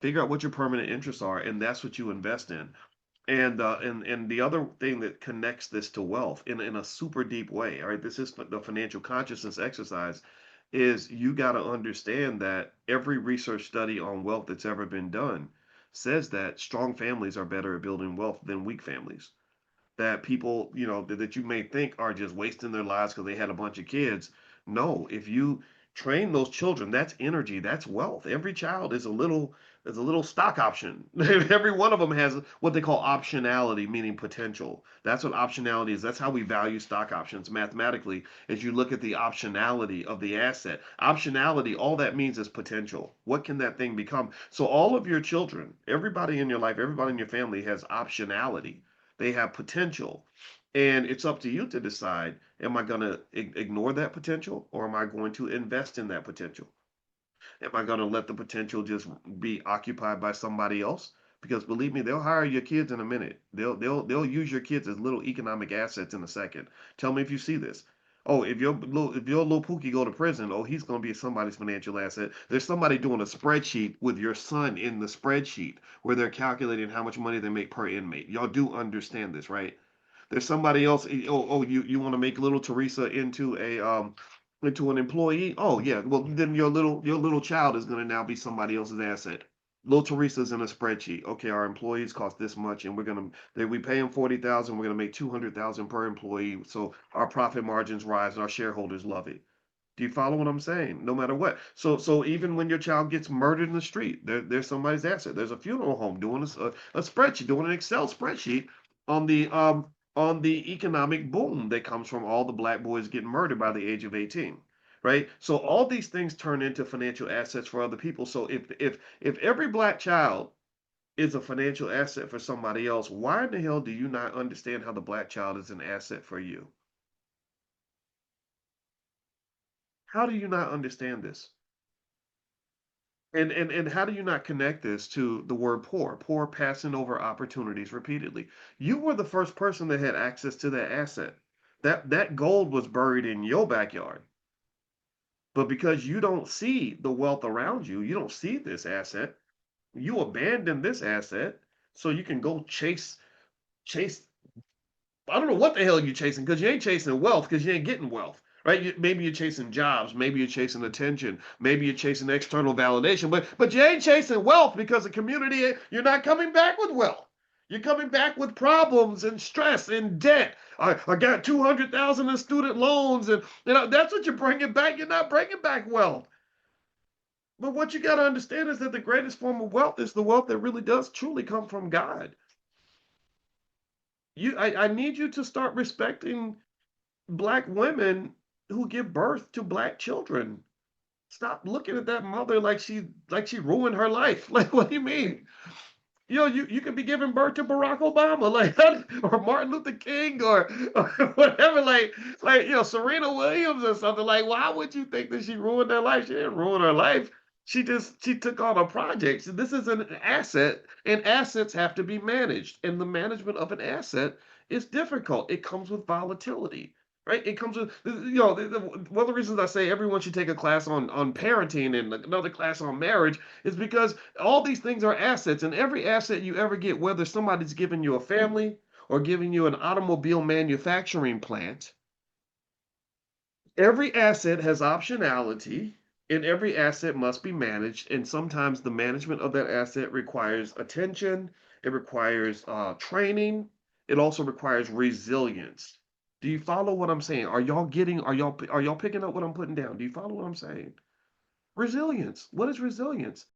Figure out what your permanent interests are, and that's what you invest in. And the other thing that connects this to wealth in a super deep way, all right, this is the financial consciousness exercise, is you got to understand that every research study on wealth that's ever been done says that strong families are better at building wealth than weak families. That people, that you may think are just wasting their lives because they had a bunch of kids. No, if you train those children, that's energy, that's wealth. Every child is a little stock option. Every one of them has what they call optionality, meaning potential. That's what optionality is. That's how we value stock options mathematically. As you look at the optionality of the asset, optionality, all that means is potential. What can that thing become? So all of your children, everybody in your life, everybody in your family has optionality. They have potential. And it's up to you to decide, am I going to ignore that potential, or am I going to invest in that potential? Am I going to let the potential just be occupied by somebody else? Because believe me, they'll hire your kids in a minute. They'll use your kids as little economic assets in a second. Tell me if you see this. Oh, if your little Pookie go to prison, oh, he's going to be somebody's financial asset. There's somebody doing a spreadsheet with your son in the spreadsheet where they're calculating how much money they make per inmate. Y'all do understand this, right? There's somebody else. Oh, you want to make little Teresa into an employee? Oh yeah. Well, then your little child is going to now be somebody else's asset. Little Teresa's in a spreadsheet. Okay, our employees cost this much, and we pay them 40,000. We're gonna make 200,000 per employee, so our profit margins rise, and our shareholders love it. Do you follow what I'm saying? No matter what. So even when your child gets murdered in the street, there's somebody's asset. There's a funeral home doing a spreadsheet, doing an Excel spreadsheet on the economic boom that comes from all the black boys getting murdered by the age of 18. Right? So all these things turn into financial assets for other people. So if every black child is a financial asset for somebody else, why in the hell do you not understand how the black child is an asset for you? How do you not understand this? And how do you not connect this to the word poor? Poor passing over opportunities repeatedly. You were the first person that had access to that asset. That gold was buried in your backyard. But because you don't see the wealth around you, you don't see this asset, you abandon this asset so you can go chase. I don't know what the hell you're chasing, because you ain't chasing wealth, because you ain't getting wealth, right? Maybe you're chasing jobs, maybe you're chasing attention, maybe you're chasing external validation, but you ain't chasing wealth, because the community, you're not coming back with wealth. You're coming back with problems and stress and debt. I got 200,000 in student loans, and that's what you're bringing back. You're not bringing back wealth. But what you got to understand is that the greatest form of wealth is the wealth that really does truly come from God. I need you to start respecting black women who give birth to black children. Stop looking at that mother like she ruined her life. Like, what do you mean? You could be giving birth to Barack Obama, like, or Martin Luther King, or whatever, like Serena Williams or something. Like, why would you think that she ruined her life? She didn't ruin her life. She took on a project. So this is an asset, and assets have to be managed. And the management of an asset is difficult. It comes with volatility. Right? It comes with, one of the reasons I say everyone should take a class on parenting and another class on marriage is because all these things are assets, and every asset you ever get, whether somebody's giving you a family or giving you an automobile manufacturing plant, every asset has optionality, and every asset must be managed. And sometimes the management of that asset requires attention, it requires training, it also requires resilience. Do you follow what I'm saying? Are y'all picking up what I'm putting down? Do you follow what I'm saying? Resilience. What is resilience?